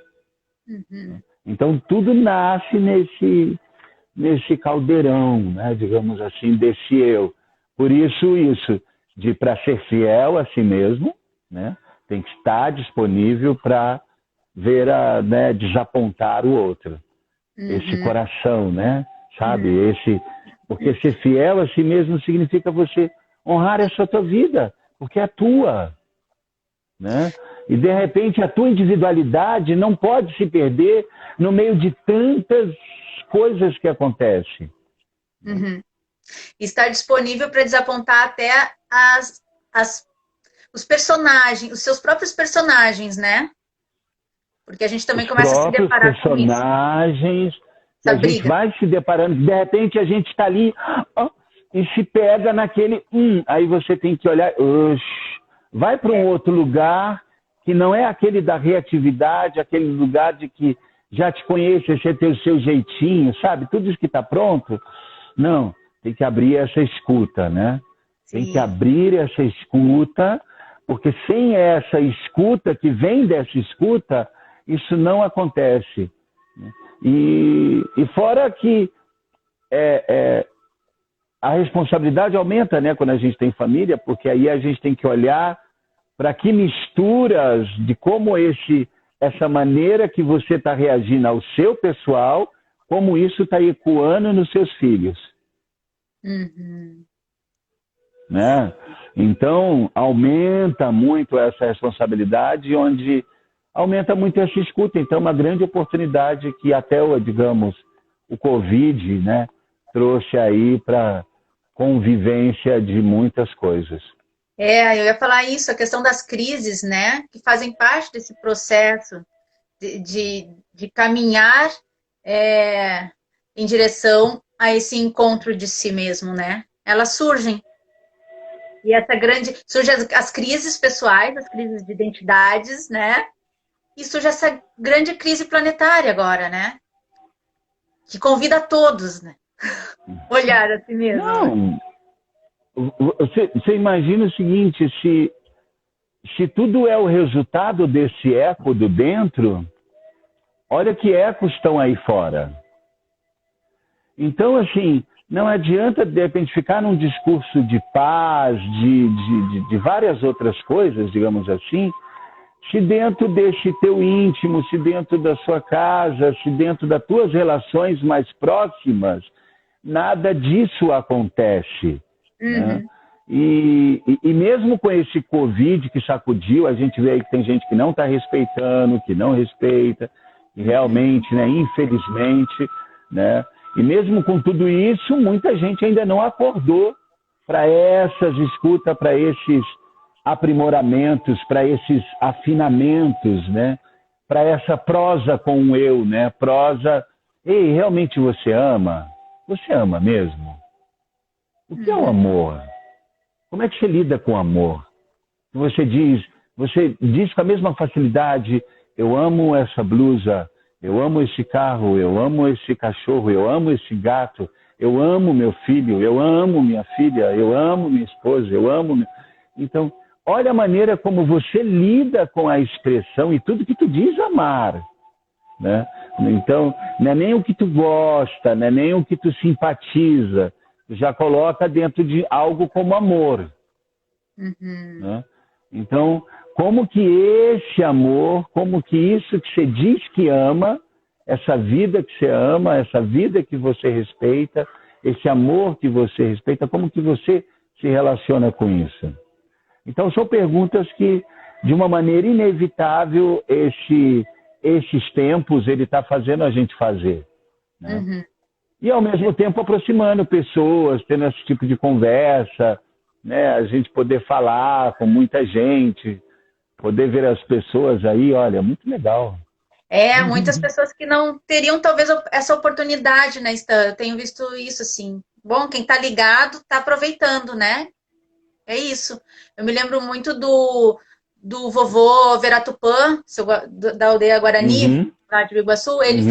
Então, tudo nasce nesse caldeirão, né, digamos assim, desse eu. Por isso, de para ser fiel a si mesmo, né, tem que estar disponível para ver, né, desapontar o outro. Esse coração, né, sabe? Porque ser fiel a si mesmo significa você honrar essa tua vida, porque é tua, né? E, de repente, a tua individualidade não pode se perder no meio de tantas coisas que acontecem. Estar disponível para desapontar até os personagens, os seus próprios personagens, né? Porque a gente também começa a se deparar com isso. Personagens, a gente vai se deparando, de repente a gente está ali e se pega naquele... aí você tem que olhar, vai para um outro lugar que não é aquele da reatividade, aquele lugar de que já te conheço, você tem o seu jeitinho, sabe? Tudo isso que está pronto. Não, tem que abrir essa escuta, né? Sim. Tem que abrir essa escuta, porque sem essa escuta, que vem dessa escuta, isso não acontece. E fora que a responsabilidade aumenta, né, quando a gente tem família, porque aí a gente tem que olhar para que misturas de como essa maneira que você está reagindo ao seu pessoal, como isso está ecoando nos seus filhos. Uhum. Né? Então, aumenta muito essa responsabilidade, onde aumenta muito essa escuta. Então, é uma grande oportunidade que até, digamos, o Covid, né, trouxe aí para convivência de muitas coisas. Eu ia falar isso, a questão das crises, né, que fazem parte desse processo de caminhar em direção a esse encontro de si mesmo, né? Elas surgem. E surgem as crises pessoais, as crises de identidades, né? E surge essa grande crise planetária agora, né? Que convida a todos, né? Olhar a si mesmo. Não, você imagina o seguinte, se tudo é o resultado desse eco do dentro, olha que ecos estão aí fora. Então, assim, não adianta, de repente, ficar num discurso de paz, de várias outras coisas, digamos assim, se dentro desse teu íntimo, se dentro da sua casa, se dentro das tuas relações mais próximas, nada disso acontece. Né? E mesmo com esse Covid que sacudiu, a gente vê aí que tem gente que não está respeitando, que não respeita, e realmente, né, infelizmente, né? E mesmo com tudo isso, muita gente ainda não acordou para essas escutas, para esses aprimoramentos, para esses afinamentos, né? Para essa prosa com o eu, né? Prosa, ei, realmente você ama? Você ama mesmo? O que é o amor? Como é que você lida com o amor? Você diz com a mesma facilidade, eu amo essa blusa, eu amo esse carro, eu amo esse cachorro, eu amo esse gato, eu amo meu filho, eu amo minha filha, eu amo minha esposa, eu amo... Então, olha a maneira como você lida com a expressão e tudo que tu diz amar. Né? Então, não é nem o que tu gosta, não é nem o que tu simpatiza, tu já coloca dentro de algo como amor. Né? Então, como que esse amor, como que isso que você diz que ama, essa vida que você ama, essa vida que você respeita, esse amor que você respeita, como que você se relaciona com isso? Então, são perguntas que, de uma maneira inevitável, esses tempos, ele está fazendo a gente fazer. Né? E, ao mesmo tempo, aproximando pessoas, tendo esse tipo de conversa, né? A gente poder falar com muita gente, poder ver as pessoas aí, olha, muito legal. Muitas pessoas que não teriam, talvez, essa oportunidade, né, Stan? Eu tenho visto isso, assim. Bom, quem tá ligado, tá aproveitando, né? É isso. Eu me lembro muito do vovô Veratupã, da aldeia Guarani, lá de Biguaçu, ele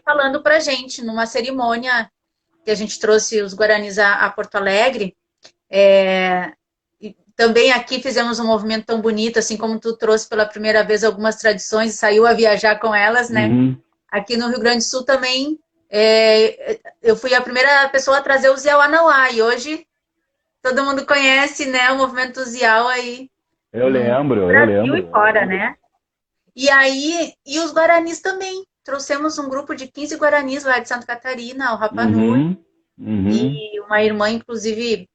falando pra gente, numa cerimônia que a gente trouxe os Guaranis a Porto Alegre, e também aqui fizemos um movimento tão bonito, assim como tu trouxe pela primeira vez algumas tradições e saiu a viajar com elas, né? Aqui no Rio Grande do Sul também, eu fui a primeira pessoa a trazer o Ziau Anauá, e hoje todo mundo conhece, né, o movimento Ziau aí. Eu lembro. E fora, né? E aí, e os Guaranis também. Trouxemos um grupo de 15 Guaranis lá de Santa Catarina, o Rapa Nui. E uma irmã, inclusive,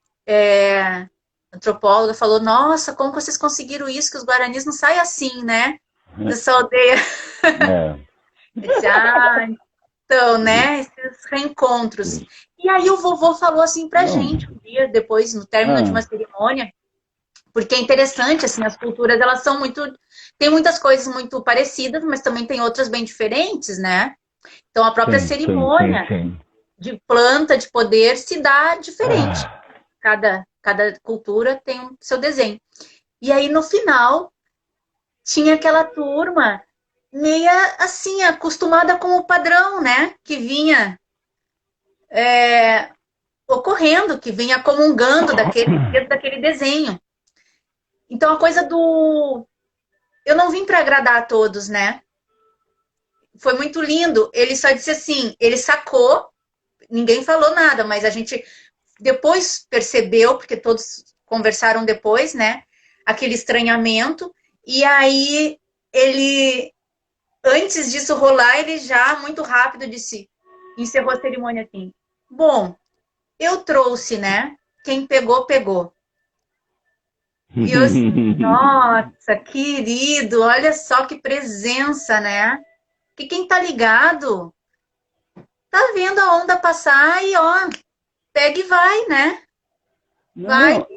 antropóloga, falou, nossa, como vocês conseguiram isso, que os Guaranis não saem assim, né? Dessa aldeia. Eu disse, então, né, esses reencontros. E aí o vovô falou assim pra gente, um dia depois, no término de uma cerimônia, porque é interessante, assim, as culturas, elas são tem muitas coisas muito parecidas, mas também tem outras bem diferentes, né? Então, a própria cerimônia de planta, de poder, se dá diferente. Cada cultura tem o seu desenho. E aí, no final, tinha aquela turma meia, assim, acostumada com o padrão, né? Que vinha ocorrendo, que vinha comungando daquele desenho. Então, a coisa do... Eu não vim para agradar a todos, né? Foi muito lindo. Ele só disse assim, ele sacou, ninguém falou nada, mas a gente depois percebeu, porque todos conversaram depois, né? aquele estranhamento, e aí ele, antes disso rolar, ele já, muito rápido, encerrou a cerimônia assim, bom, eu trouxe, né? Quem pegou, pegou. E eu assim, nossa, querido, olha só que presença, né? Que quem tá ligado tá vendo a onda passar e, ó, pega e vai, né? Vai. Não,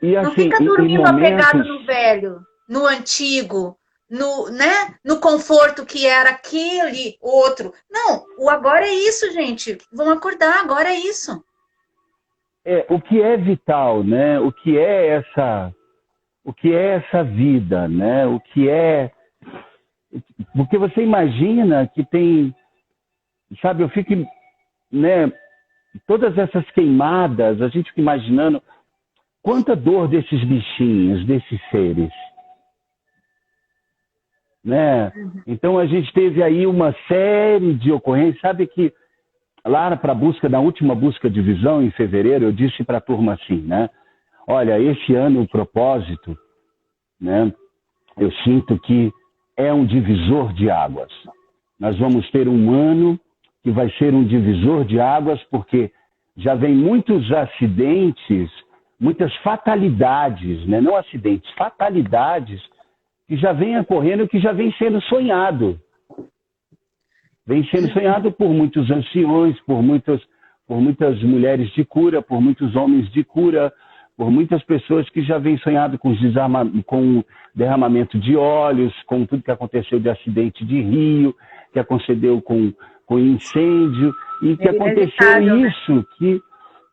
e Não assim, fica em dormindo apegado momentos. no velho, no antigo, né? No conforto que era aquele outro. Não, o agora é isso, gente. Vão acordar, agora é isso. O que é vital, né? O que é essa vida, né? O que é. Porque você imagina que tem. Sabe, eu fico. Né, todas essas queimadas, a gente fica imaginando quanta dor desses bichinhos, desses seres. Né? Então a gente teve aí uma série de ocorrências. Sabe que lá na última busca de visão, em fevereiro, eu disse para a turma assim, né? Olha, esse ano o propósito, né? Eu sinto que é um divisor de águas. Nós vamos ter um ano que vai ser um divisor de águas, porque já vem muitos acidentes, muitas fatalidades, né? Não acidentes, fatalidades, que já vem ocorrendo, que já vem sendo sonhado. Vem sendo sonhado por muitos anciões, por muitas mulheres de cura, por muitos homens de cura, por muitas pessoas que já vêm sonhado com derramamento de óleos, com tudo que aconteceu de acidente de rio, que aconteceu com incêndio, e que aconteceu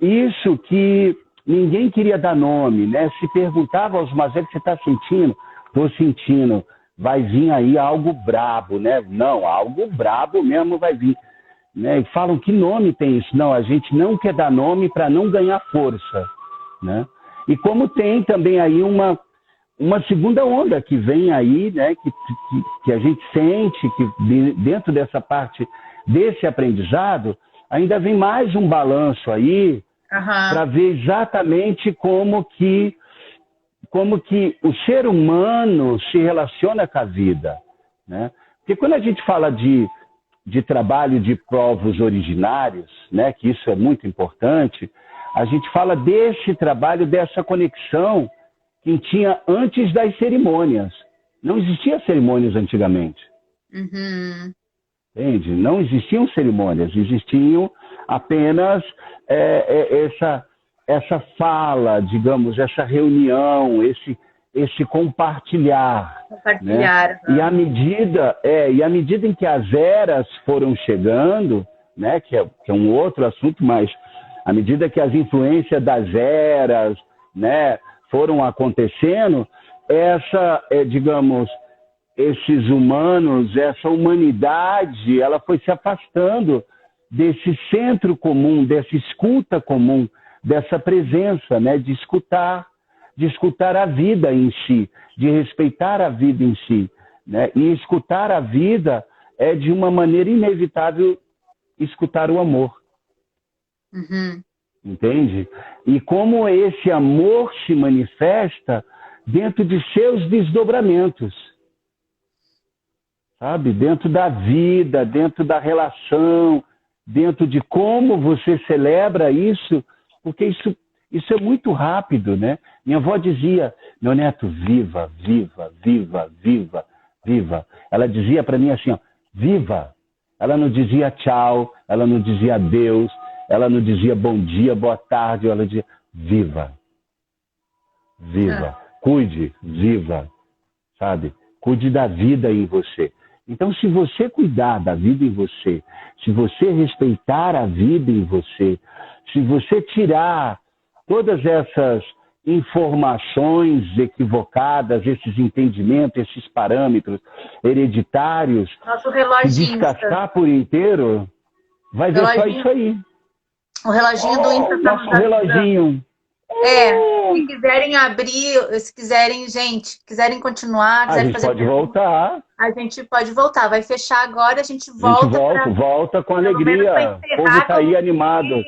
isso que ninguém queria dar nome, né? Se perguntava aos mais velhos, você está sentindo? Estou sentindo. Vai vir aí algo brabo, né? Não, algo brabo mesmo vai vir. Né? E falam, que nome tem isso? Não, a gente não quer dar nome para não ganhar força. Né? E como tem também aí uma segunda onda que vem aí, né? que a gente sente que dentro dessa parte desse aprendizado, ainda vem mais um balanço aí para ver exatamente como que o ser humano se relaciona com a vida. Né? Porque quando a gente fala de trabalho de povos originários, né, que isso é muito importante, a gente fala desse trabalho, dessa conexão que tinha antes das cerimônias. Não existiam cerimônias antigamente. Uhum. Entende? Não existiam cerimônias, existiam apenas essa fala, digamos, essa reunião, esse compartilhar. Né? E à medida em que as eras foram chegando, né, que é um outro assunto, mas à medida que as influências das eras, né, foram acontecendo, digamos, esses humanos, essa humanidade, ela foi se afastando desse centro comum, dessa escuta comum, dessa presença, né, de escutar a vida em si, de respeitar a vida em si. Né? E escutar a vida é, de uma maneira inevitável, escutar o amor. Uhum. Entende? E como esse amor se manifesta dentro de seus desdobramentos. Sabe? Dentro da vida, dentro da relação, dentro de como você celebra isso, porque isso é muito rápido, né? Minha avó dizia, meu neto, viva, viva, viva, viva, viva. Ela dizia para mim assim, ó, viva. Ela não dizia tchau, ela não dizia adeus, ela não dizia bom dia, boa tarde, ela dizia viva. Viva. Cuide, viva. Sabe? Cuide da vida em você. Então, se você cuidar da vida em você, se você respeitar a vida em você, se você tirar todas essas informações equivocadas, esses entendimentos, esses parâmetros hereditários, nosso reloginho, se descascar por inteiro, vai ver só isso aí. O reloginho do Insta. Nosso reloginho. Se quiserem abrir, se quiserem, gente, quiserem continuar, quiserem fazer pode voltar. A gente pode voltar. Vai fechar agora, a gente volta. Volta com alegria. O povo está aí animado.